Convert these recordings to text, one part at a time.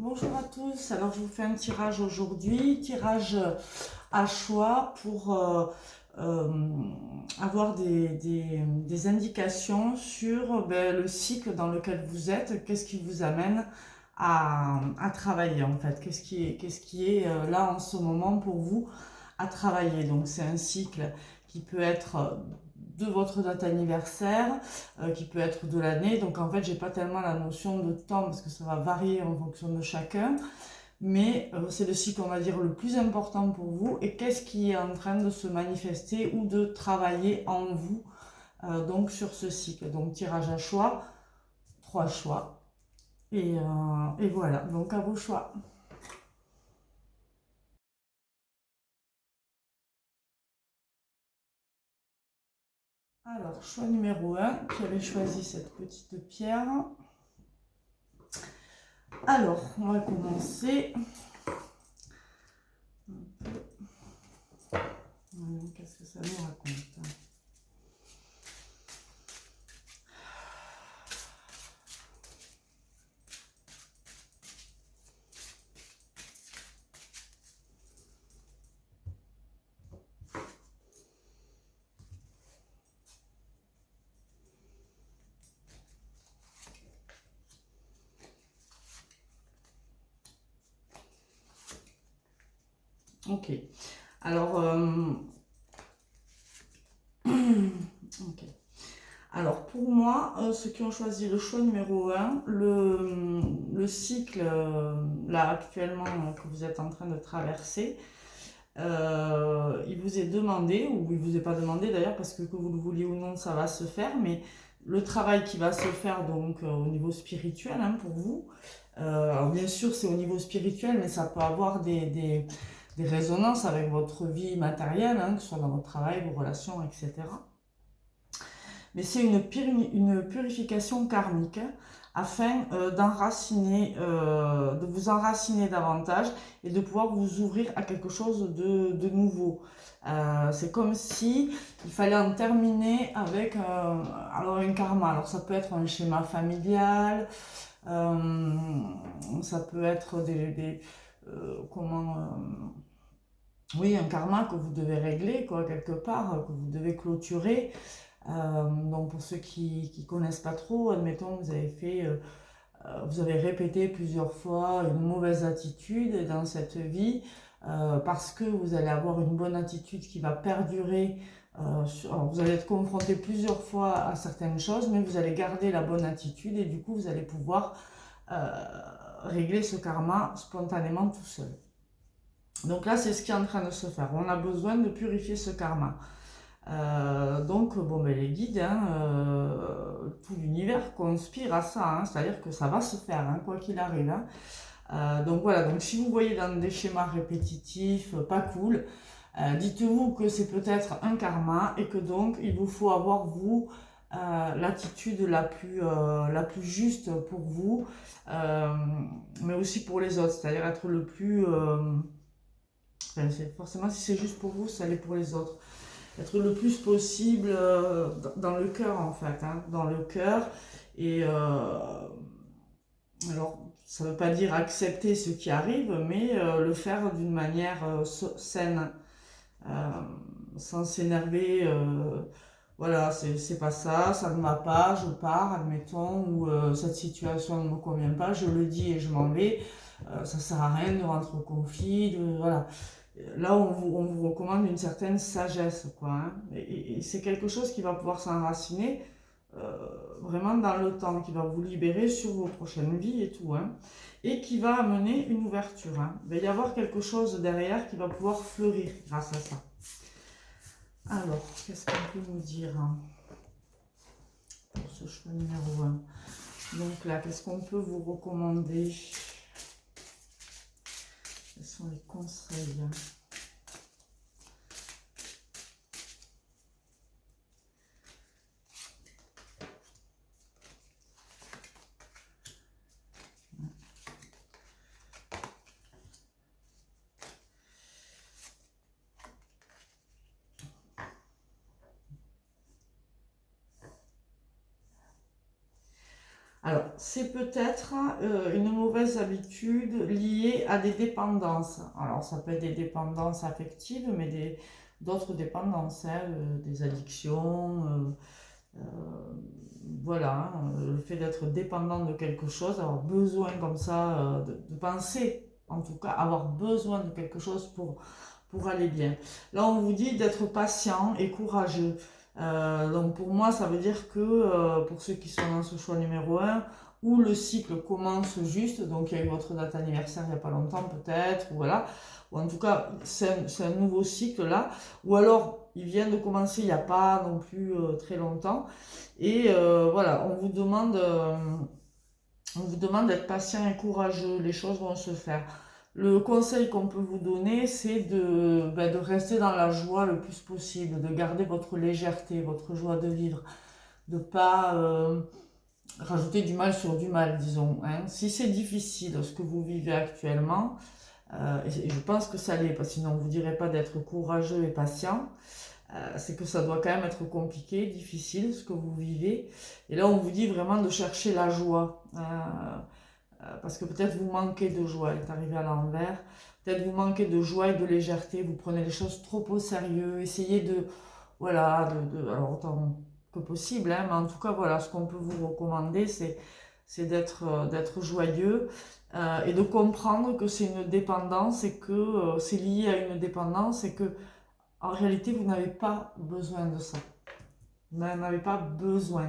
Bonjour à tous, alors je vous fais un tirage aujourd'hui, tirage à choix pour euh, avoir des indications sur le cycle dans lequel vous êtes, qu'est-ce qui vous amène à travailler en fait, qu'est-ce qui est là en ce moment pour vous à travailler. Donc c'est un cycle qui peut être de votre date anniversaire, qui peut être de l'année. Donc en fait, j'ai pas tellement la notion de temps parce que ça va varier en fonction de chacun. Mais c'est le cycle, on va dire, le plus important pour vous. Et qu'est-ce qui est en train de se manifester ou de travailler en vous donc sur ce cycle. Donc tirage à choix, 3 choix. Et voilà, donc à vos choix. Alors, choix numéro 1, qui avait choisi cette petite pierre. Alors, on va commencer. Qu'est-ce que ça nous raconte? Ok. Alors, ok. Alors pour moi, ceux qui ont choisi le choix numéro 1, le cycle là actuellement que vous êtes en train de traverser, il vous est demandé, ou il vous est pas demandé d'ailleurs, parce que vous le vouliez ou non, ça va se faire, mais le travail qui va se faire donc au niveau spirituel hein, pour vous, alors bien sûr c'est au niveau spirituel, mais ça peut avoir des résonances avec votre vie matérielle, hein, que ce soit dans votre travail, vos relations, etc. Mais c'est une purification karmique hein, afin de vous enraciner davantage et de pouvoir vous ouvrir à quelque chose de nouveau. C'est comme si il fallait en terminer avec alors un karma. Alors ça peut être un schéma familial, euh, ça peut être comment oui, un karma que vous devez régler quoi quelque part, que vous devez clôturer. Donc pour ceux qui ne connaissent pas trop, admettons que vous avez répété plusieurs fois une mauvaise attitude dans cette vie, parce que vous allez avoir une bonne attitude qui va perdurer. Alors vous allez être confronté plusieurs fois à certaines choses, mais vous allez garder la bonne attitude et du coup vous allez pouvoir euh, régler ce karma spontanément tout seul. Donc là c'est ce qui est en train de se faire. On a besoin de purifier ce karma. Donc, bon, ben, les guides, hein, tout l'univers conspire à ça, hein, c'est-à-dire que ça va se faire, hein, quoi qu'il arrive. Hein. Donc voilà, donc si vous voyez dans des schémas répétitifs, pas cool, dites-vous que c'est peut-être un karma et que donc il vous faut avoir, vous, l'attitude la plus juste pour vous, euh, mais aussi pour les autres, c'est-à-dire être le plus... enfin, forcément, si c'est juste pour vous, ça l'est pour les autres être le plus possible dans le cœur en fait, hein, dans le cœur. Et alors, ça ne veut pas dire accepter ce qui arrive, mais le faire d'une manière saine, euh, sans s'énerver. Voilà, c'est pas ça, ça ne va pas, je pars, admettons, ou cette situation ne me convient pas, je le dis et je m'en vais. Ça sert à rien de rentrer au conflit, voilà. Là, on vous recommande une certaine sagesse, quoi. Hein. Et c'est quelque chose qui va pouvoir s'enraciner vraiment dans le temps, qui va vous libérer sur vos prochaines vies et tout. Hein. Et qui va amener une ouverture. Hein. Il va y avoir quelque chose derrière qui va pouvoir fleurir grâce à ça. Alors, qu'est-ce qu'on peut nous dire hein, pour ce choix numéro 1? Donc là, qu'est-ce qu'on peut vous recommander? Quels sont les conseils? Alors, c'est peut-être une mauvaise habitude liée à des dépendances. Alors, ça peut être des dépendances affectives, mais d'autres dépendances, hein, des addictions, voilà, hein, le fait d'être dépendant de quelque chose, avoir besoin comme ça de penser, en tout cas, avoir besoin de quelque chose pour aller bien. Là, on vous dit d'être patient et courageux. Donc pour moi, ça veut dire que pour ceux qui sont dans ce choix numéro un, où le cycle commence juste, donc il y a eu votre date anniversaire il n'y a pas longtemps peut-être, ou voilà, ou en tout cas c'est un nouveau cycle là, ou alors il vient de commencer il n'y a pas non plus très longtemps, et voilà, on vous demande d'être patient et courageux, les choses vont se faire. Le conseil qu'on peut vous donner, c'est de rester dans la joie le plus possible, de garder votre légèreté, votre joie de vivre, de ne pas rajouter du mal sur du mal, disons, hein. Si c'est difficile ce que vous vivez actuellement, et je pense que ça l'est, parce que sinon on ne vous dirait pas d'être courageux et patient, c'est que ça doit quand même être compliqué, difficile ce que vous vivez. Et là, on vous dit vraiment de chercher la joie. Parce que peut-être vous manquez de joie, elle est arrivée à l'envers. Peut-être vous manquez de joie et de légèreté, vous prenez les choses trop au sérieux. Essayez voilà, alors autant que possible, hein, mais en tout cas, voilà, ce qu'on peut vous recommander, c'est d'être joyeux et de comprendre que c'est une dépendance et que c'est lié à une dépendance et que en réalité, vous n'avez pas besoin de ça. Vous n'en avez pas besoin.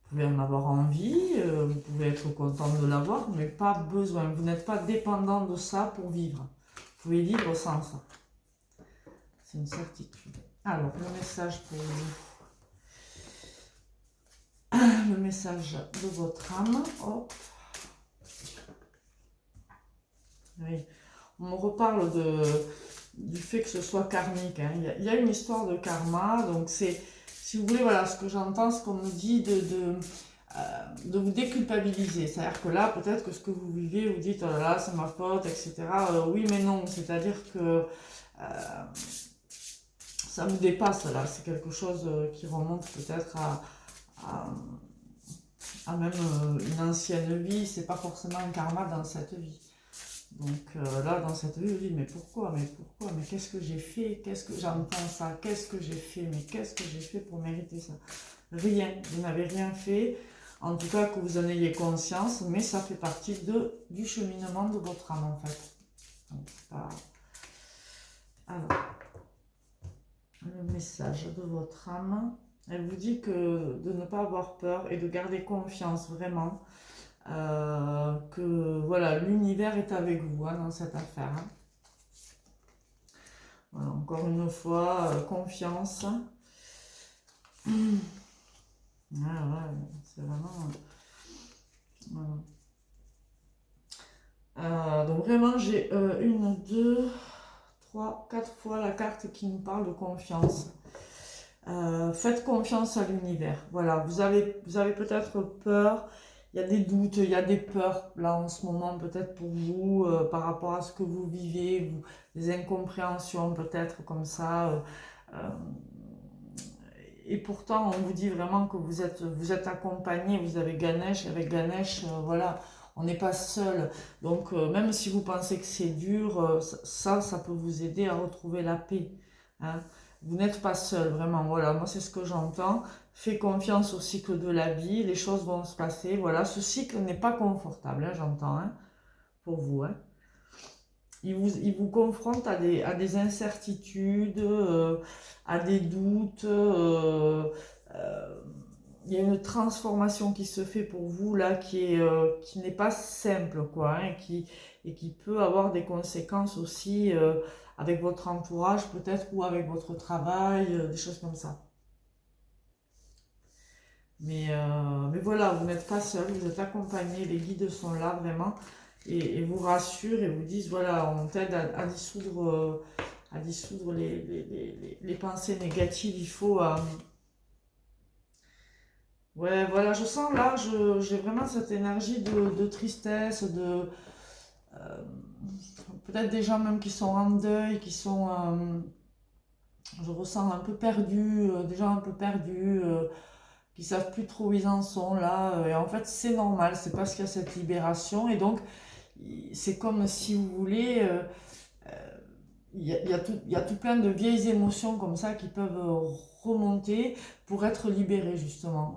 Vous pouvez en avoir envie, vous pouvez être content de l'avoir, mais pas besoin. Vous n'êtes pas dépendant de ça pour vivre. Vous pouvez vivre sans ça. C'est une certitude. Alors, le message pour vous. Le message de votre âme. Hop. Oui. On me reparle du fait que ce soit karmique, hein. Il y a une histoire de karma, donc c'est, si vous voulez, voilà, ce que j'entends, ce qu'on me dit de vous déculpabiliser. C'est-à-dire que là, peut-être que ce que vous vivez, vous dites, oh là là, c'est ma faute, etc. Oui, mais non, c'est-à-dire que ça vous dépasse, là. C'est quelque chose qui remonte peut-être à même une ancienne vie. C'est pas forcément un karma dans cette vie. Donc là, dans cette vie, vous dites, mais pourquoi, mais qu'est-ce que j'ai fait, qu'est-ce que j'entends ça, qu'est-ce que j'ai fait, mais qu'est-ce que j'ai fait pour mériter ça? Rien, vous n'avez rien fait, en tout cas que vous en ayez conscience, mais ça fait partie du cheminement de votre âme en fait. Donc, alors, le message de votre âme, elle vous dit que de ne pas avoir peur et de garder confiance vraiment. Que voilà, l'univers est avec vous hein, dans cette affaire. Hein. Voilà, encore une fois, confiance. Ah, ouais, c'est vraiment... Voilà. Donc vraiment, j'ai une, deux, trois, quatre fois la carte qui nous parle de confiance. Faites confiance à l'univers. Voilà, vous avez peut-être peur, il y a des doutes, il y a des peurs là en ce moment peut-être pour vous par rapport à ce que vous vivez, des incompréhensions peut-être comme ça. Et pourtant, on vous dit vraiment que vous êtes accompagné, vous avez Ganesh, avec Ganesh, voilà, on n'est pas seul. Donc même si vous pensez que c'est dur, ça peut vous aider à retrouver la paix. Hein. Vous n'êtes pas seul, vraiment, voilà, moi c'est ce que j'entends. Faites confiance au cycle de la vie, les choses vont se passer, voilà. Ce cycle n'est pas confortable, hein, j'entends, hein, pour vous. Hein. Il vous confronte à des incertitudes, à des doutes. Il y a une transformation qui se fait pour vous là qui n'est pas simple, quoi, hein, et qui peut avoir des conséquences aussi avec votre entourage peut-être ou avec votre travail, des choses comme ça. Mais voilà, vous n'êtes pas seul, vous êtes accompagné, les guides sont là vraiment et vous rassurent et vous disent voilà, on t'aide à dissoudre les pensées négatives. Il faut. Ouais, voilà, je sens là, j'ai vraiment cette énergie de tristesse, euh, peut-être des gens même qui sont en deuil, qui sont. Je ressens un peu perdus, des gens un peu perdus. qui savent plus trop où ils en sont là. Et en fait, c'est normal, c'est parce qu'il y a cette libération. Et donc, c'est comme si vous voulez, il y a tout plein de vieilles émotions comme ça qui peuvent remonter pour être libérées justement.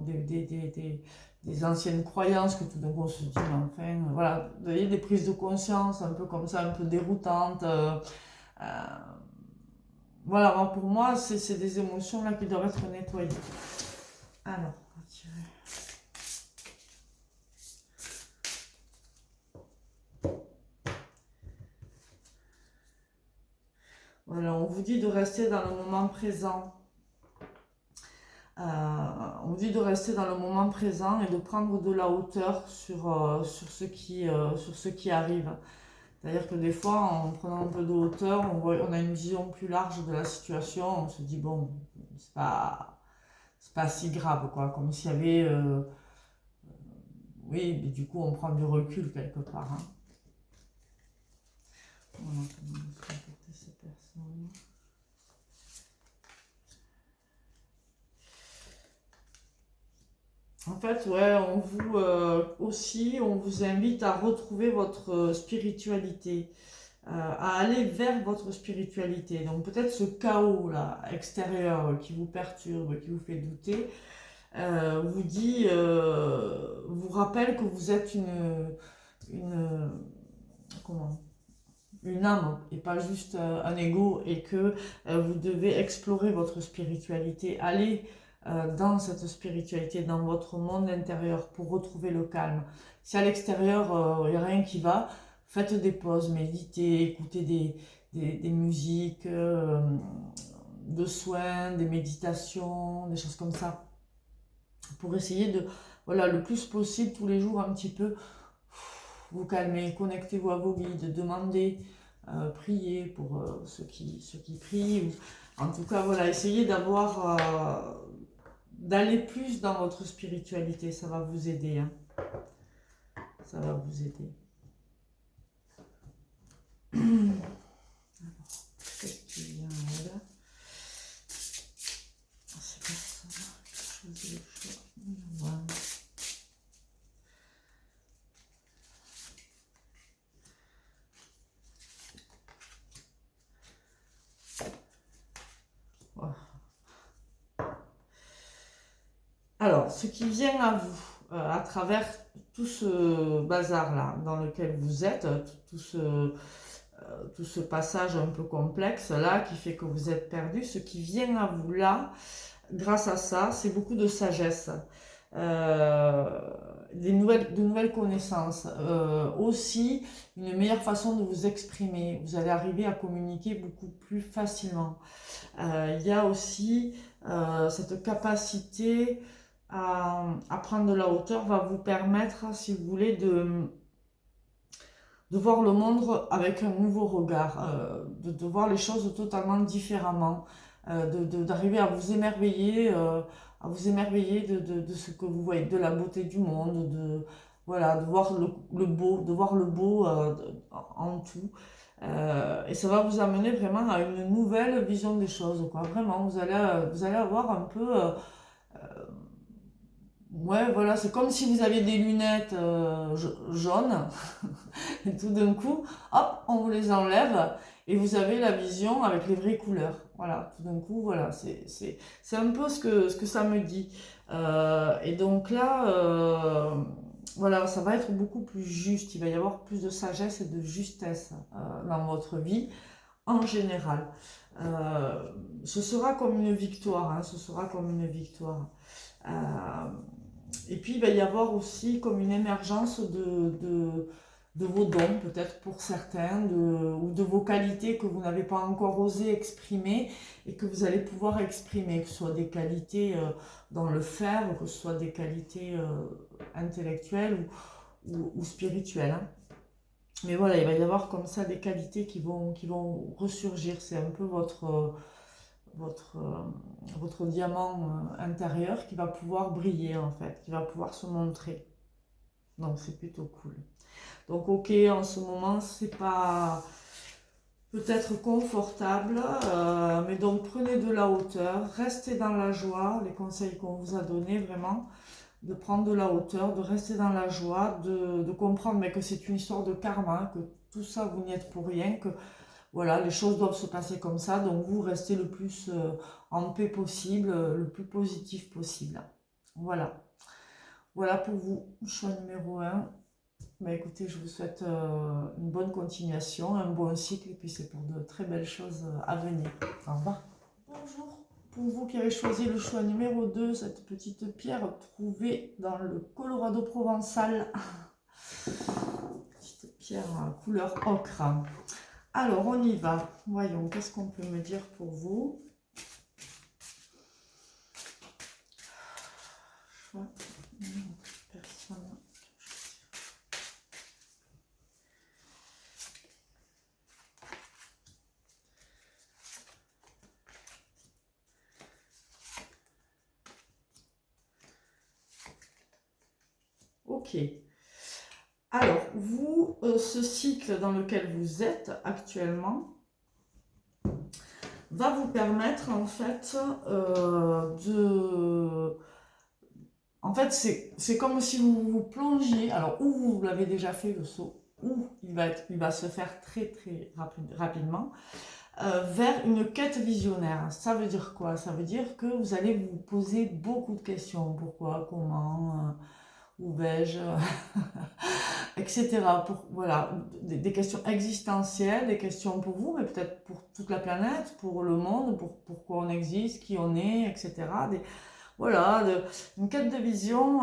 Des anciennes croyances que tout d'un coup on se dit, mais enfin, voilà, vous voyez, des prises de conscience un peu comme ça, un peu déroutantes. Euh, voilà, pour moi, c'est des émotions là qui doivent être nettoyées. Alors, on va tirer. Voilà, on vous dit de rester dans le moment présent. On vous dit de rester dans le moment présent et de prendre de la hauteur sur ce qui arrive. C'est-à-dire que des fois, en prenant un peu de hauteur, on a une vision plus large de la situation. On se dit, bon, c'est pas si grave, quoi. Comme s'il y avait... oui, mais du coup, on prend du recul quelque part. Hein. Voilà, comment on peut contacter ces personnes. En fait, ouais, on vous invite à retrouver votre spiritualité, à aller vers votre spiritualité. Donc peut-être ce chaos là extérieur qui vous perturbe, qui vous fait douter, vous rappelle que vous êtes une, comment, une âme et pas juste un ego et que vous devez explorer votre spiritualité, aller dans cette spiritualité, dans votre monde intérieur pour retrouver le calme. Si à l'extérieur, il n'y a rien qui va, faites des pauses, méditez, écoutez des musiques de soins, des méditations, des choses comme ça, pour essayer de, voilà, le plus possible, tous les jours, un petit peu, vous calmer, connectez-vous à vos guides, demandez, priez pour ceux qui prient. En tout cas, voilà, essayez d'aller plus dans votre spiritualité, ça va vous aider. Hein. Ça va vous aider. Alors, qu'est-ce qu'il y a là? C'est pas ça. Choisir le choix. Voilà. Voilà. Alors, ce qui vient à vous, à travers tout ce bazar-là dans lequel vous êtes, tout ce passage un peu complexe là qui fait que vous êtes perdu, ce qui vient à vous là, grâce à ça, c'est beaucoup de sagesse, euh, de nouvelles connaissances, aussi une meilleure façon de vous exprimer. Vous allez arriver à communiquer beaucoup plus facilement. Il y a aussi cette capacité à prendre de la hauteur va vous permettre, si vous voulez, de voir le monde avec un nouveau regard, de voir les choses totalement différemment, d'arriver à vous émerveiller de ce que vous voyez, de la beauté du monde, voilà, de voir le beau, de voir le beau en tout. Et ça va vous amener vraiment à une nouvelle vision des choses, quoi. Vraiment, vous allez avoir un peu... ouais, voilà, c'est comme si vous aviez des lunettes jaunes, et tout d'un coup, hop, on vous les enlève, et vous avez la vision avec les vraies couleurs. Voilà, tout d'un coup, voilà, c'est un peu ce que ça me dit. Et donc là, voilà, ça va être beaucoup plus juste, il va y avoir plus de sagesse et de justesse dans votre vie, en général. Ce sera comme une victoire, hein, ce sera comme une victoire. Euh, et puis, il va y avoir aussi comme une émergence de vos dons, peut-être pour certains, ou de vos qualités que vous n'avez pas encore osé exprimer et que vous allez pouvoir exprimer, que ce soit des qualités dans le faire, ou que ce soit des qualités intellectuelles ou spirituelles. Hein. Mais voilà, il va y avoir comme ça des qualités qui vont ressurgir. C'est un peu votre diamant intérieur qui va pouvoir briller en fait, qui va pouvoir se montrer. Donc c'est plutôt cool. Donc ok, en ce moment, c'est pas... peut-être confortable, mais donc prenez de la hauteur, restez dans la joie, les conseils qu'on vous a donnés vraiment, de prendre de la hauteur, de rester dans la joie, de comprendre mais que c'est une histoire de karma, que tout ça vous n'y êtes pour rien, que voilà, les choses doivent se passer comme ça, donc vous restez le plus en paix possible, le plus positif possible. Voilà. Voilà pour vous, choix numéro 1. Bah écoutez, je vous souhaite une bonne continuation, un bon cycle, et puis c'est pour de très belles choses à venir. Au revoir. Bonjour. Pour vous qui avez choisi le choix numéro 2, cette petite pierre trouvée dans le Colorado provençal. Petite pierre couleur ocre. Alors, on y va. Voyons, qu'est-ce qu'on peut me dire pour vous? Choix numéro personne. Ok. Alors, vous, ce cycle dans lequel vous êtes actuellement va vous permettre en fait En fait, c'est comme si vous vous plongiez, alors ou vous l'avez déjà fait le saut, ou il va se faire très rapidement, vers une quête visionnaire. Ça veut dire quoi? Ça veut dire que vous allez vous poser beaucoup de questions. Pourquoi? Comment? Où vais-je? Etc. Voilà, des questions existentielles, des questions pour vous, mais peut-être pour toute la planète, pour le monde, pourquoi on existe, qui on est, etc. Voilà, une quête de vision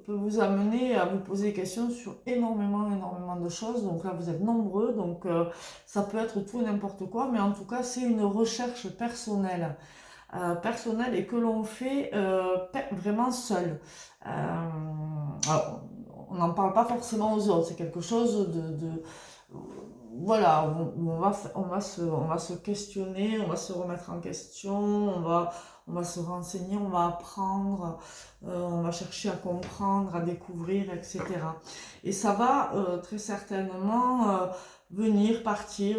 peut vous amener à vous poser des questions sur énormément de choses. Donc là, vous êtes nombreux, donc ça peut être tout et n'importe quoi, mais en tout cas, c'est une recherche personnelle. Personnelle et que l'on fait vraiment seul. Alors, on n'en parle pas forcément aux autres, c'est quelque chose voilà, où on va se questionner, on va se remettre en question, on va se renseigner, on va apprendre, on va chercher à comprendre, à découvrir, etc. Et ça va très certainement venir, partir.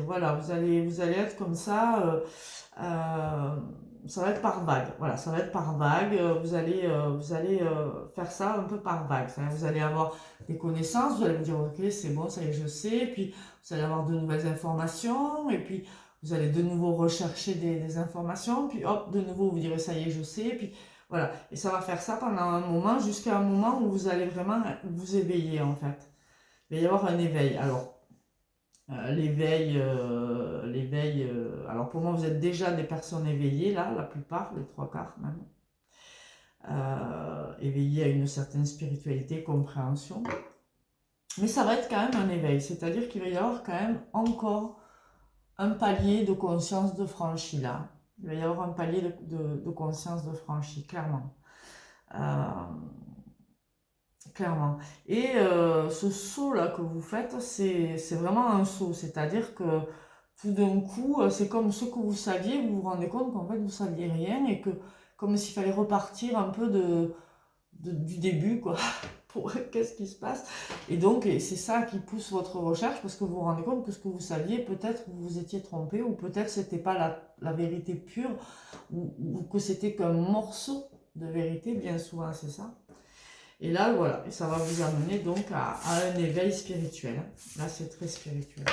Voilà, vous allez être comme ça. Ça va être par vague. Voilà, ça va être par vague. Vous allez faire ça un peu par vague. Vous allez avoir des connaissances, vous allez vous dire ok, c'est bon, ça y est, je sais. Puis vous allez avoir de nouvelles informations. Et puis vous allez de nouveau rechercher des informations. Puis hop, de nouveau vous direz ça y est, je sais. Puis voilà. Et ça va faire ça pendant un moment, jusqu'à un moment où vous allez vraiment vous éveiller en fait. Il va y avoir un éveil. Alors, alors pour moi vous êtes déjà des personnes éveillées là, la plupart, les trois quarts même, éveillées à une certaine spiritualité, compréhension, mais ça va être quand même un éveil, c'est-à-dire qu'il va y avoir quand même encore un palier de conscience de franchi là, il va y avoir un palier de conscience de franchi, clairement. Clairement. Et ce saut-là que vous faites, c'est vraiment un saut. C'est-à-dire que tout d'un coup, c'est comme ce que vous saviez, vous vous rendez compte qu'en fait, vous saviez rien et que comme s'il fallait repartir un peu du début, quoi, pour qu'est-ce qui se passe. Et donc, c'est ça qui pousse votre recherche parce que vous vous rendez compte que ce que vous saviez, peut-être vous vous étiez trompé ou peut-être c'était pas la vérité pure ou que c'était qu'un morceau de vérité, bien souvent, c'est ça. Et là, voilà, et ça va vous amener donc à un éveil spirituel. Là, c'est très spirituel.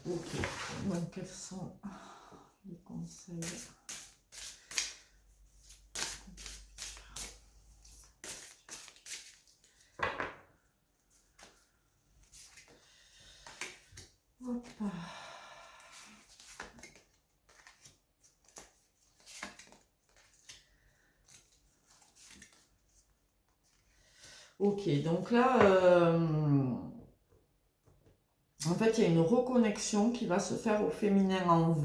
Ok, donc quels sont les conseils? Hop. Ok, donc là, en fait, il y a une reconnexion qui va se faire au féminin en vous.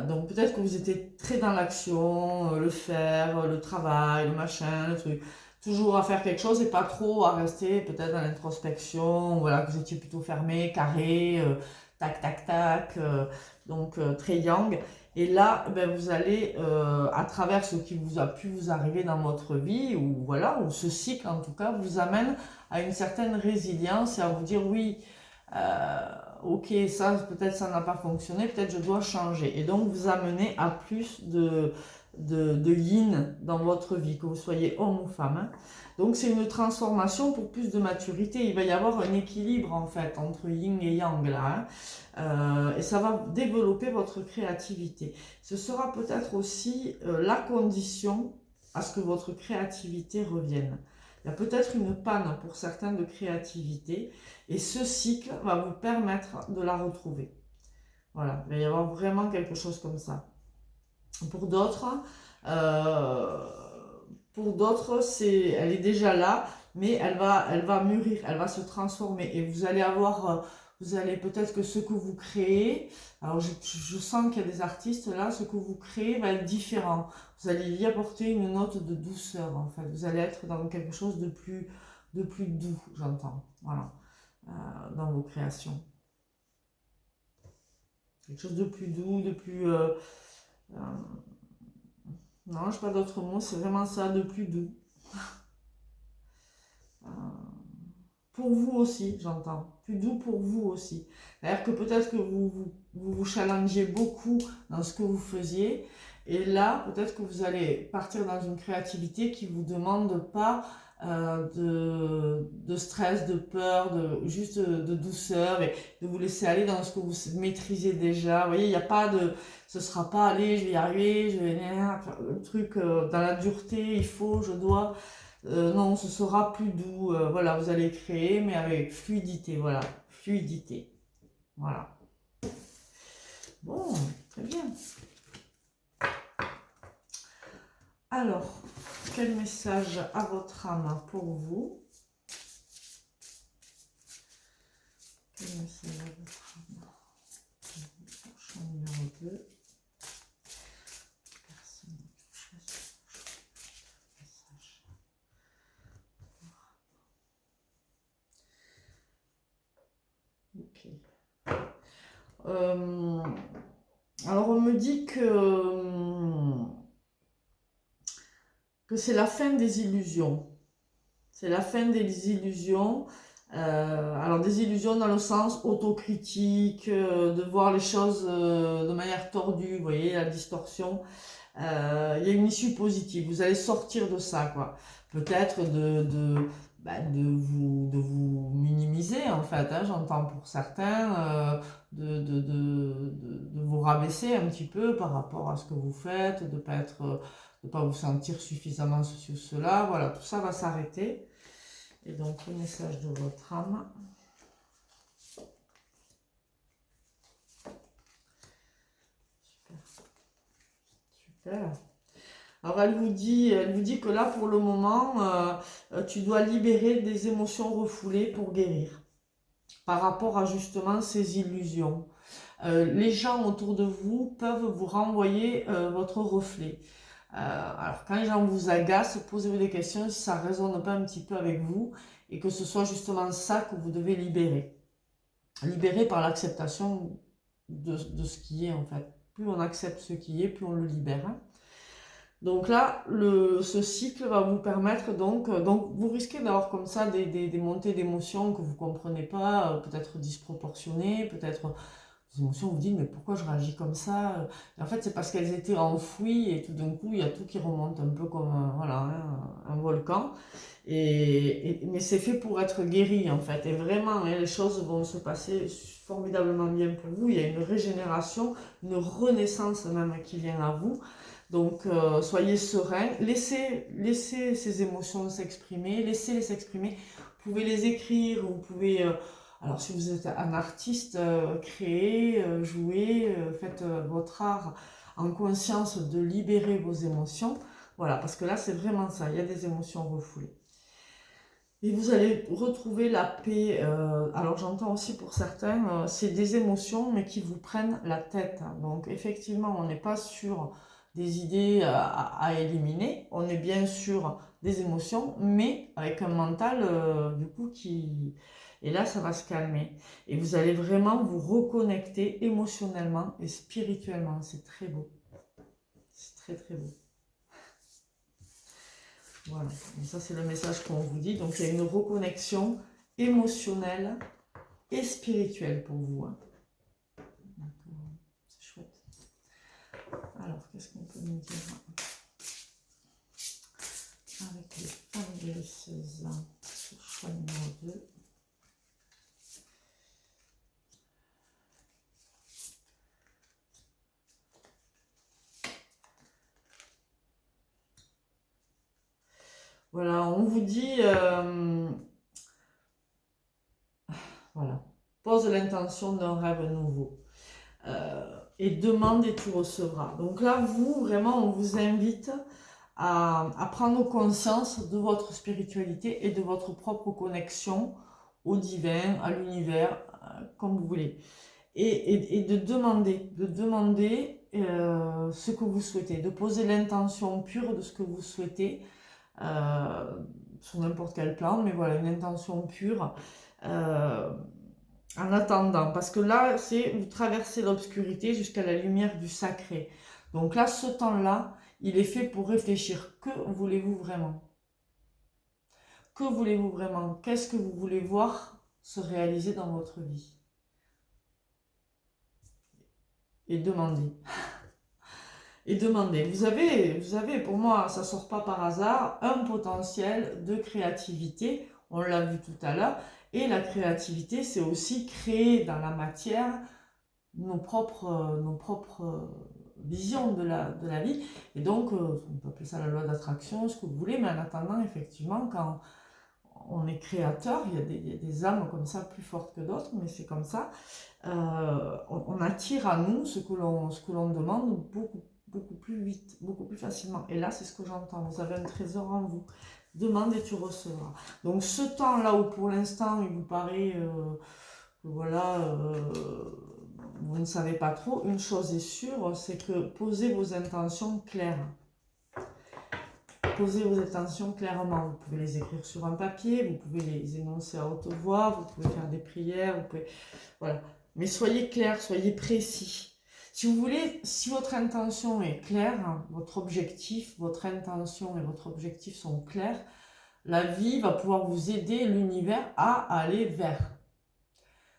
Donc peut-être que vous étiez très dans l'action, le faire, le travail, le machin, le truc. Toujours à faire quelque chose et pas trop à rester peut-être dans l'introspection. Voilà, que vous étiez plutôt fermé, carré, tac, tac, tac. Donc très yang. Et là, ben, vous allez, à travers ce qui vous a pu vous arriver dans votre vie, ou voilà, ou ce cycle en tout cas, vous amène à une certaine résilience et à vous dire oui, ok, ça peut-être ça n'a pas fonctionné, peut-être je dois changer. Et donc vous amenez à plus de yin dans votre vie, que vous soyez homme ou femme, hein. Donc c'est une transformation pour plus de maturité. Il va y avoir un équilibre en fait entre yin et yang là, hein. Et ça va développer votre créativité. Ce sera peut-être aussi la condition à ce que votre créativité revienne. Il y a peut-être une panne pour certains de créativité et ce cycle va vous permettre de la retrouver. Voilà, il va y avoir vraiment quelque chose comme ça. Pour d'autres, euh, elle est déjà là, mais elle va mûrir, elle va se transformer et vous allez avoir, vous allez peut-être que ce que vous créez, alors je sens qu'il y a des artistes là, ce que vous créez va être différent. Vous allez y apporter une note de douceur en fait. Vous allez être dans quelque chose de plus doux, j'entends. Voilà, dans vos créations. Quelque chose de plus doux, de plus euh, non, je n'ai pas d'autres mots, c'est vraiment ça, de plus doux. Euh, pour vous aussi, j'entends. Plus doux pour vous aussi. C'est-à-dire que peut-être que vous challengez beaucoup dans ce que vous faisiez. Et là, peut-être que vous allez partir dans une créativité qui ne vous demande pas de stress, de peur, juste de douceur et de vous laisser aller dans ce que vous maîtrisez déjà. Vous voyez, il n'y a pas de... Ce sera pas, allez, je vais y arriver, je vais... Le truc dans la dureté, il faut, je dois... non, ce sera plus doux. Voilà, vous allez créer, mais avec fluidité. Voilà, fluidité. Voilà. Bon, très bien. Alors, quel message à votre âme pour vous? Quel message à votre âme? Prochain numéro 2. Personne ne touche message. Ok. Alors on me dit que c'est la fin des illusions. C'est la fin des illusions. Alors des illusions dans le sens autocritique, de voir les choses de manière tordue, vous voyez, la distorsion. Il y a une issue positive. Vous allez sortir de ça, quoi. Peut-être de vous minimiser, en fait, hein, j'entends pour certains, de vous rabaisser un petit peu par rapport à ce que vous faites, de ne pas vous sentir suffisamment ceci ou cela. Voilà, tout ça va s'arrêter. Et donc, le message de votre âme. Super. Super. Alors elle vous dit que là pour le moment, tu dois libérer des émotions refoulées pour guérir. Par rapport à justement ces illusions. Les gens autour de vous peuvent vous renvoyer votre reflet. Alors quand les gens vous agacent, posez-vous des questions si ça ne résonne pas un petit peu avec vous et que ce soit justement ça que vous devez libérer. Libérer par l'acceptation de ce qui est en fait. Plus on accepte ce qui est, plus on le libère. Hein. Donc là, ce cycle va vous permettre donc vous risquez d'avoir comme ça des montées d'émotions que vous ne comprenez pas, peut-être disproportionnées, peut-être des émotions où vous dites mais pourquoi je réagis comme ça? Et en fait c'est parce qu'elles étaient enfouies et tout d'un coup il y a tout qui remonte un peu comme voilà, hein, un volcan. Mais c'est fait pour être guéri en fait. Et vraiment hein, les choses vont se passer formidablement bien pour vous. Il y a une régénération, une renaissance même qui vient à vous. Donc, soyez serein, laissez ces émotions s'exprimer, laissez-les s'exprimer. Vous pouvez les écrire, vous pouvez, alors si vous êtes un artiste, créer, jouer, faites votre art en conscience de libérer vos émotions. Voilà, parce que là, c'est vraiment ça, il y a des émotions refoulées. Et vous allez retrouver la paix. Alors j'entends aussi pour certains, c'est des émotions, mais qui vous prennent la tête. Donc effectivement, on n'est pas sur des idées à éliminer, on est bien sur des émotions, mais avec un mental du coup qui... Et là, ça va se calmer. Et vous allez vraiment vous reconnecter émotionnellement et spirituellement. C'est très beau. C'est très très beau. Voilà. Et ça, c'est le message qu'on vous dit. Donc, il y a une reconnexion émotionnelle et spirituelle pour vous. Hein. D'accord. C'est chouette. Alors, qu'est-ce qu'on peut nous dire avec les femmes guérisseuses sur choix numéro 2. Voilà, on vous dit, voilà, pose l'intention d'un rêve nouveau et demande et tu recevras. Donc là, vous, vraiment, on vous invite à prendre conscience de votre spiritualité et de votre propre connexion au divin, à l'univers, comme vous voulez. Et de demander ce que vous souhaitez, de poser l'intention pure de ce que vous souhaitez sur n'importe quel plan, mais voilà, une intention pure en attendant. Parce que là, c'est vous traversez l'obscurité jusqu'à la lumière du sacré. Donc là, ce temps-là, il est fait pour réfléchir. Que voulez-vous vraiment? Que voulez-vous vraiment? Qu'est-ce que vous voulez voir se réaliser dans votre vie? Et demandez. Et demandez. Vous avez, pour moi, ça sort pas par hasard, un potentiel de créativité. On l'a vu tout à l'heure. Et la créativité, c'est aussi créer dans la matière nos propres visions de la vie. Et donc, on peut appeler ça la loi d'attraction, ce que vous voulez, mais en attendant, effectivement, quand on est créateur, il y a des âmes comme ça plus fortes que d'autres, mais c'est comme ça. On attire à nous ce que l'on demande beaucoup plus vite, beaucoup plus facilement. Et là, c'est ce que j'entends. Vous avez un trésor en vous. Demande et tu recevras. Donc, ce temps-là où pour l'instant, il vous paraît que voilà, vous ne savez pas trop, une chose est sûre, c'est que posez vos intentions claires. Posez vos intentions clairement. Vous pouvez les écrire sur un papier, vous pouvez les énoncer à haute voix, vous pouvez faire des prières, vous pouvez... Voilà. Mais soyez clair, soyez précis. Si vous voulez, si votre intention est claire, votre objectif, votre intention et votre objectif sont clairs, la vie va pouvoir vous aider, l'univers, à aller vers.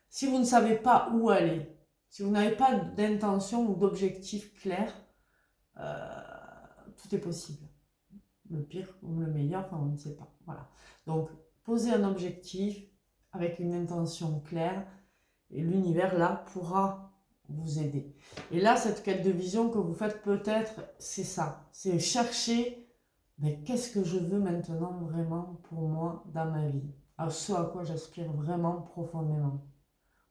Si vous ne savez pas où aller, si vous n'avez pas d'intention ou d'objectif clair, tout est possible. Le pire ou le meilleur, enfin on ne sait pas. Voilà. Donc, posez un objectif avec une intention claire et l'univers là pourra vous aider. Et là, cette quête de vision que vous faites peut-être, c'est ça. C'est chercher, mais qu'est-ce que je veux maintenant vraiment pour moi dans ma vie? À ce à quoi j'aspire vraiment profondément.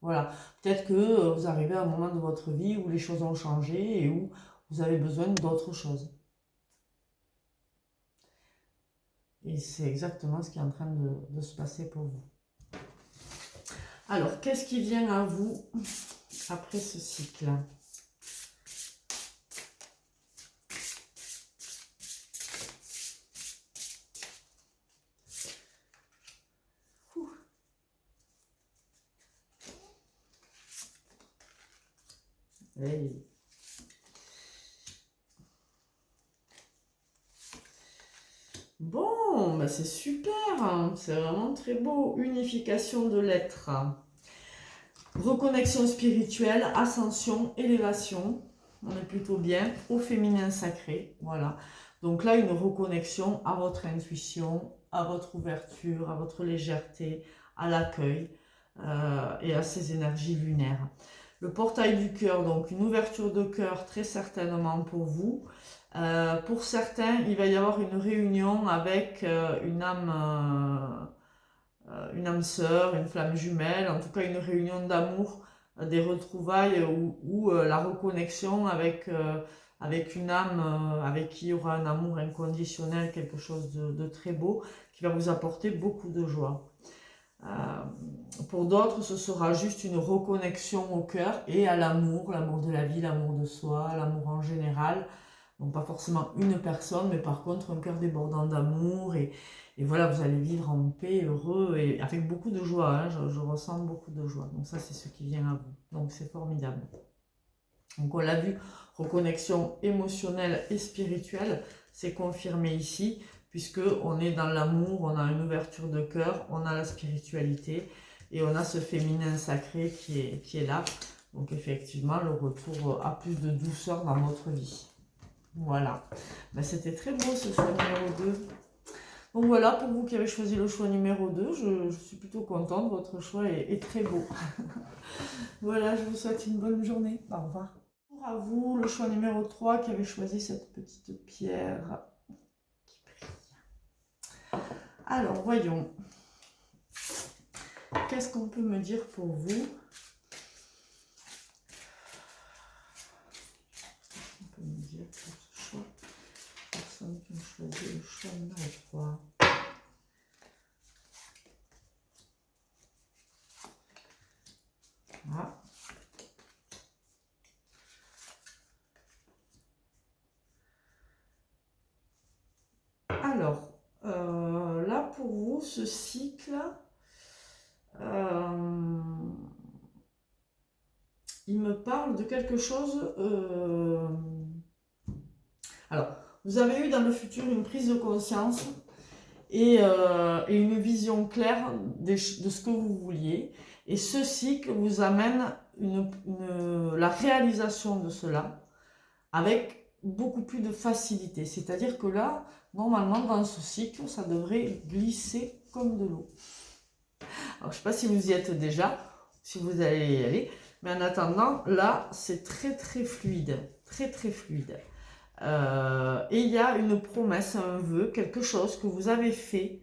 Voilà. Peut-être que vous arrivez à un moment de votre vie où les choses ont changé et où vous avez besoin d'autre chose. Et c'est exactement ce qui est en train de se passer pour vous. Alors, qu'est-ce qui vient à vous après ce cycle? Hey. Bon, bah c'est super, hein. C'est vraiment très beau. Unification de l'être. Reconnexion spirituelle, ascension, élévation. On est plutôt bien au féminin sacré. Voilà. Donc là, une reconnexion à votre intuition, à votre ouverture, à votre légèreté, à l'accueil et à ces énergies lunaires. Le portail du cœur, donc une ouverture de cœur très certainement pour vous. Pour certains, il va y avoir une réunion avec une âme sœur, une flamme jumelle, en tout cas une réunion d'amour, des retrouvailles ou la reconnexion avec une âme avec qui il y aura un amour inconditionnel, quelque chose de très beau, qui va vous apporter beaucoup de joie. Pour d'autres, ce sera juste une reconnexion au cœur et à l'amour, l'amour de la vie, l'amour de soi, l'amour en général. Donc pas forcément une personne, mais par contre un cœur débordant d'amour et Et voilà, vous allez vivre en paix, heureux et avec beaucoup de joie. Hein, je ressens beaucoup de joie. Donc ça, c'est ce qui vient à vous. Donc c'est formidable. Donc on l'a vu, reconnexion émotionnelle et spirituelle, c'est confirmé ici, puisque on est dans l'amour, on a une ouverture de cœur, on a la spiritualité et on a ce féminin sacré qui est là. Donc effectivement, le retour à plus de douceur dans votre vie. Voilà. Ben, c'était très beau ce choix numéro 2. Donc voilà, pour vous qui avez choisi le choix numéro 2, je suis plutôt contente, votre choix est très beau. Voilà, je vous souhaite une bonne journée. Au revoir. Pour à vous, le choix numéro 3 qui avait choisi cette petite pierre qui brille. Alors, voyons. Qu'est-ce qu'on peut me dire pour vous? On peut me dire pour ce choix. Personne qui a choisi le choix numéro 3. Voilà. Alors, là pour vous, ce cycle, il me parle de quelque chose. Alors, vous avez eu dans le futur une prise de conscience et une vision claire de ce que vous vouliez. Et ce cycle vous amène la réalisation de cela avec beaucoup plus de facilité. C'est-à-dire que là, normalement, dans ce cycle, ça devrait glisser comme de l'eau. Alors, je ne sais pas si vous y êtes déjà, si vous allez y aller, mais en attendant, là, c'est très très fluide, très très fluide. Et il y a une promesse, un vœu, quelque chose que vous avez fait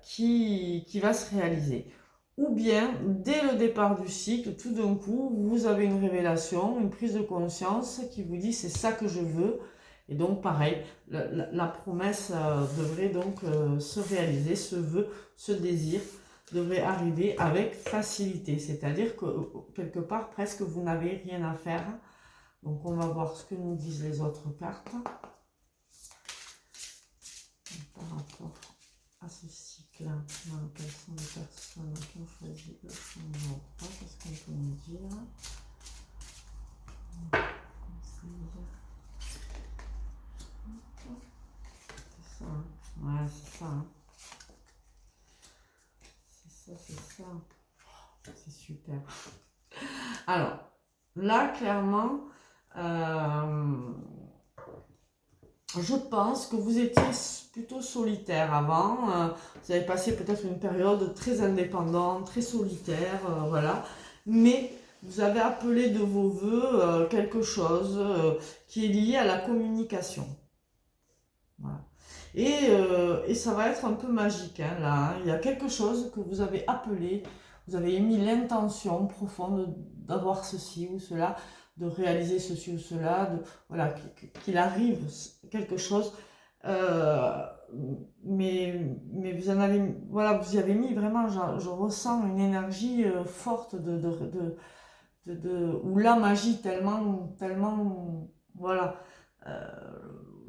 qui va se réaliser. Ou bien, dès le départ du cycle, tout d'un coup, vous avez une révélation, une prise de conscience qui vous dit c'est ça que je veux. Et donc, pareil, la promesse devrait donc se réaliser, ce vœu, ce désir devrait arriver avec facilité. C'est-à-dire que quelque part, presque, vous n'avez rien à faire. Donc, on va voir ce que nous disent les autres cartes. Par rapport à ce cycle, quelles sont les personnes qui ont choisi le choix numéro 3? Qu'est-ce qu'on peut nous dire? C'est ça, hein. Ouais, c'est ça. Hein. C'est ça. C'est super. Alors, là, clairement, je pense que vous étiez plutôt solitaire avant. Vous avez passé peut-être une période très indépendante, très solitaire, voilà. Mais vous avez appelé de vos voeux quelque chose qui est lié à la communication. Voilà. Et ça va être un peu magique, hein, là. Hein. Il y a quelque chose que vous avez appelé, vous avez émis l'intention profonde d'avoir ceci ou cela, de réaliser ceci ou cela, voilà, qu'il arrive quelque chose. Mais vous en avez, voilà, vous y avez mis vraiment, je ressens une énergie forte où la magie tellement, voilà.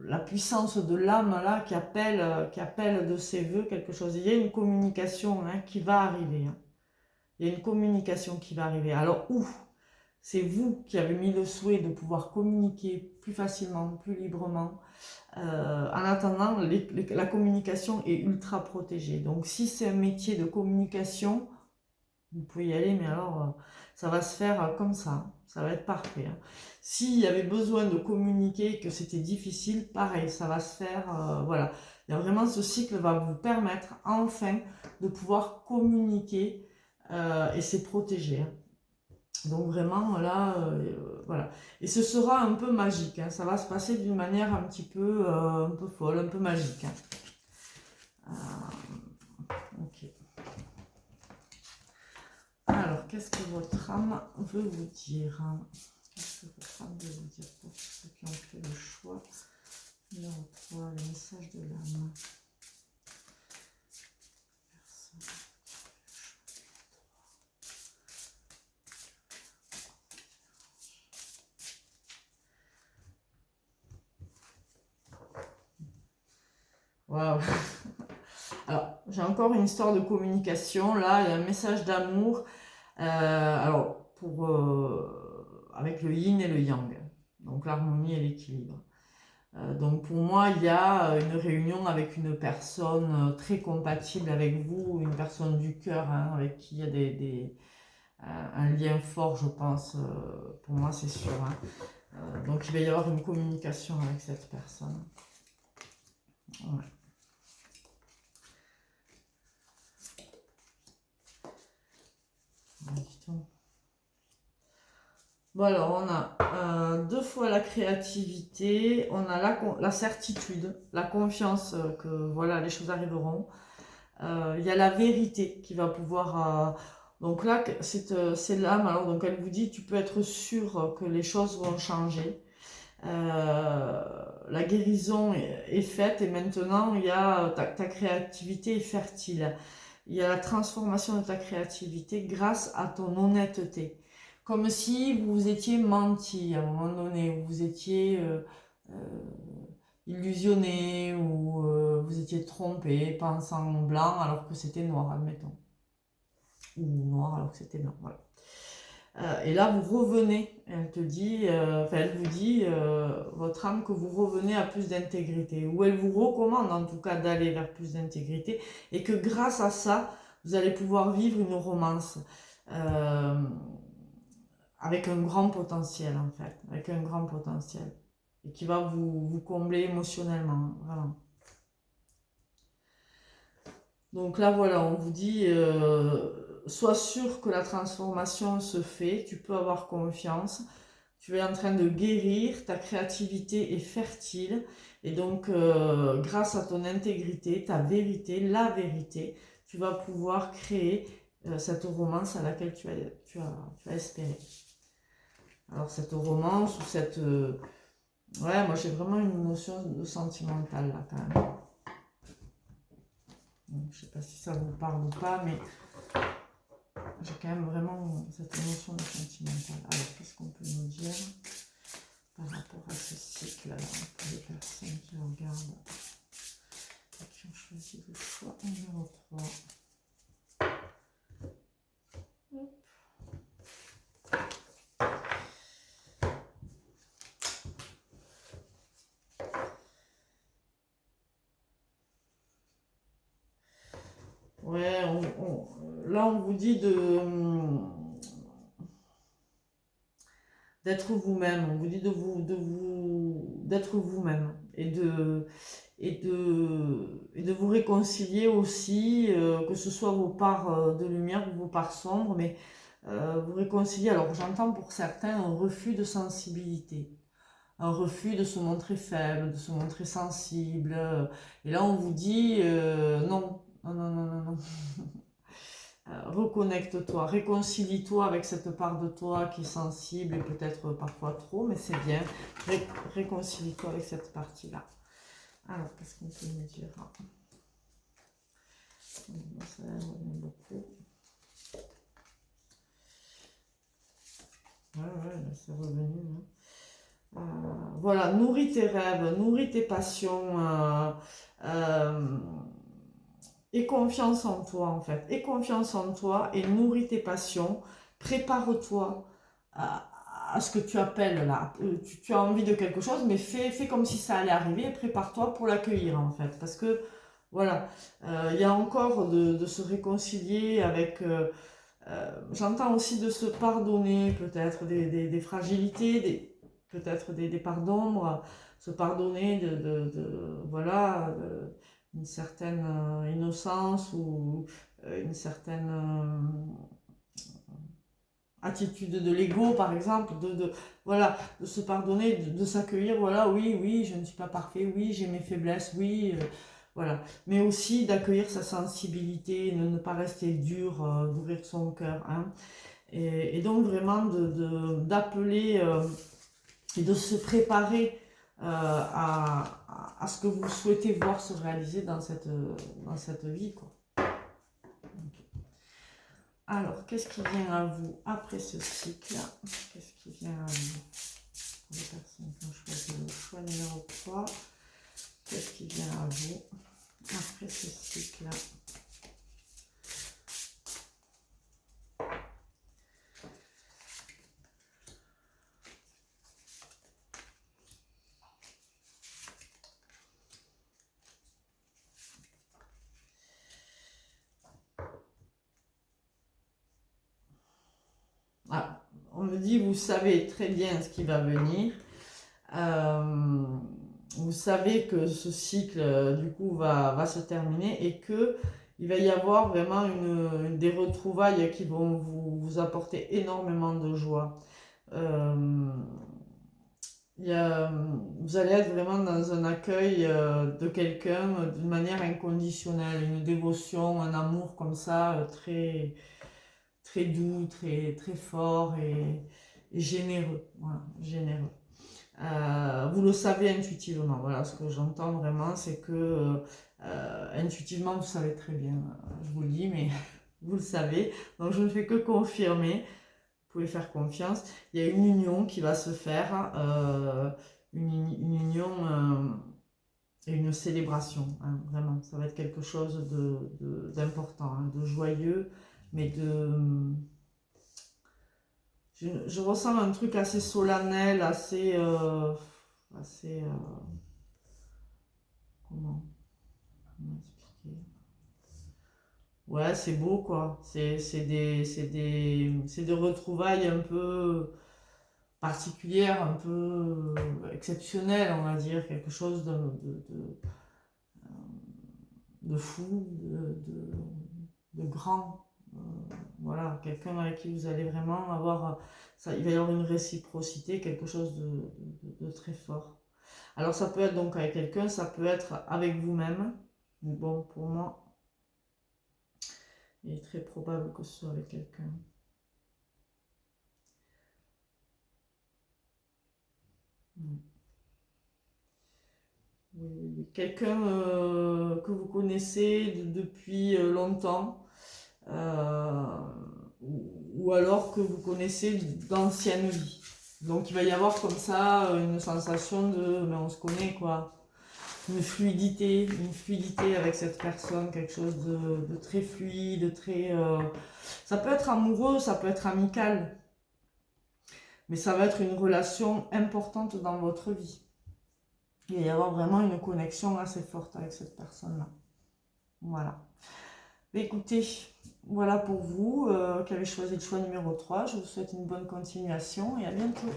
La puissance de l'âme là qui appelle de ses voeux quelque chose. Il y a une communication hein, qui va arriver. Hein. Il y a une communication qui va arriver. Alors où c'est vous qui avez mis le souhait de pouvoir communiquer plus facilement, plus librement. En attendant, la communication est ultra protégée. Donc si c'est un métier de communication, vous pouvez y aller, mais alors ça va se faire comme ça. Hein. Ça va être parfait. Hein. S'il y avait besoin de communiquer, que c'était difficile, pareil, ça va se faire. Voilà. Il y a vraiment ce cycle va vous permettre enfin de pouvoir communiquer et c'est protégé. Hein. Donc vraiment là, voilà. Et ce sera un peu magique. Hein. Ça va se passer d'une manière un peu folle, un peu magique. Hein. Ok. Alors, qu'est-ce que votre âme veut vous dire? Qu'est-ce que votre âme veut vous dire pour ceux qui ont fait le choix numéro 3, le message de l'âme? Waouh! j'ai encore une histoire de communication. Là, il y a un message d'amour. Alors, avec le yin et le yang. Donc, l'harmonie et l'équilibre. Donc, pour moi, il y a une réunion avec une personne très compatible avec vous, une personne du cœur, hein, avec qui il y a un lien fort, je pense. Pour moi, c'est sûr. Hein. Donc, il va y avoir une communication avec cette personne. Ouais. Bon, alors on a 2 fois la créativité, on a la certitude, la confiance que voilà, les choses arriveront. Il y a la vérité qui va pouvoir... donc là, c'est l'âme, alors donc elle vous dit, tu peux être sûr que les choses vont changer. La guérison est faite et maintenant il y a ta créativité est fertile. Il y a la transformation de ta créativité grâce à ton honnêteté. Comme si vous étiez menti à un moment donné, vous étiez illusionné ou vous étiez trompé, pensant blanc alors que c'était noir, admettons. Ou noir alors que c'était blanc, voilà. Et là, vous revenez, elle te dit, elle vous dit, votre âme, que vous revenez à plus d'intégrité, ou elle vous recommande en tout cas d'aller vers plus d'intégrité, et que grâce à ça, vous allez pouvoir vivre une romance avec un grand potentiel en fait, avec un grand potentiel, et qui va vous combler émotionnellement, vraiment. Donc là, voilà, on vous dit, sois sûr que la transformation se fait, tu peux avoir confiance, tu es en train de guérir, ta créativité est fertile, et donc grâce à ton intégrité, ta vérité, la vérité, tu vas pouvoir créer cette romance à laquelle tu as espéré. Alors cette romance ou cette... ouais, moi j'ai vraiment une notion de sentimentale là quand même. Je sais pas si ça vous parle ou pas, mais j'ai quand même vraiment cette notion de sentimental. Alors, qu'est-ce qu'on peut nous dire par rapport à ce cycle-là pour les personnes qui regardent et qui ont choisi le choix numéro 3. Hop. Ouais, là on vous dit d'être vous-même, on vous dit d'être vous-même et de vous réconcilier aussi, que ce soit vos parts de lumière ou vos parts sombres, mais vous réconcilier. Alors j'entends pour certains un refus de sensibilité, un refus de se montrer faible, de se montrer sensible, et là on vous dit non, non, non, non, non, non. Reconnecte-toi, réconcilie-toi avec cette part de toi qui est sensible et peut-être parfois trop, mais c'est bien. Réconcilie-toi avec cette partie-là. Alors, qu'est-ce qu'on peut me dire? Ça revient beaucoup. Ouais, c'est revenu. Voilà, nourris tes rêves, nourris tes passions. Aie confiance en toi en fait, aie confiance en toi et nourris tes passions, prépare-toi à ce que tu appelles là, tu as envie de quelque chose mais fais comme si ça allait arriver et prépare-toi pour l'accueillir en fait, parce que voilà, il y a encore de se réconcilier avec, j'entends aussi de se pardonner peut-être des fragilités, peut-être des parts d'ombre, se pardonner voilà, une certaine innocence ou une certaine attitude de l'ego par exemple, voilà, de se pardonner, de s'accueillir, voilà, oui, je ne suis pas parfait, oui, j'ai mes faiblesses, oui, voilà, mais aussi d'accueillir sa sensibilité, ne pas rester dur, d'ouvrir son cœur, hein. Et donc vraiment d'appeler et de se préparer à ce que vous souhaitez voir se réaliser dans cette vie, quoi. Okay. Alors, qu'est-ce qui vient à vous après ce cycle? Qu'est-ce qui vient à vous pour les personnes qui ont choisi le choix numéro 3? Qu'est-ce qui vient à vous après ce cycle? dis, vous savez très bien ce qui va venir. Vous savez que ce cycle, du coup, va se terminer et que il va y avoir vraiment des retrouvailles qui vont vous apporter énormément de joie. Euh, vous allez être vraiment dans un accueil de quelqu'un d'une manière inconditionnelle, une dévotion, un amour comme ça, très, très doux, très, très fort et généreux. Voilà, généreux. Vous le savez intuitivement. Voilà, ce que j'entends vraiment, c'est que intuitivement, vous savez très bien. Je vous le dis, mais vous le savez. Donc, je ne fais que confirmer. Vous pouvez faire confiance. Il y a une union qui va se faire, une union et une célébration. Hein, vraiment, ça va être quelque chose d'important, hein, de joyeux, mais je ressens un truc assez solennel, assez comment expliquer? Ouais, c'est beau quoi. C'est des retrouvailles un peu particulières, un peu exceptionnelles, on va dire, quelque chose de fou, de grand. Euh, voilà, quelqu'un avec qui vous allez vraiment avoir, ça, il va y avoir une réciprocité, quelque chose de très fort. Alors ça peut être donc avec quelqu'un, ça peut être avec vous-même. Bon, pour moi, il est très probable que ce soit avec quelqu'un. Mm. Oui, oui, oui. Quelqu'un que vous connaissez depuis longtemps, euh, ou alors que vous connaissez d'ancienne vie. Donc il va y avoir comme ça une sensation de, mais on se connaît quoi, une fluidité avec cette personne, quelque chose de très fluide, très, ça peut être amoureux, ça peut être amical, mais ça va être une relation importante dans votre vie. Il va y avoir vraiment une connexion assez forte avec cette personne-là. Voilà. Écoutez, voilà pour vous qui avez choisi le choix numéro 3. Je vous souhaite une bonne continuation et à bientôt.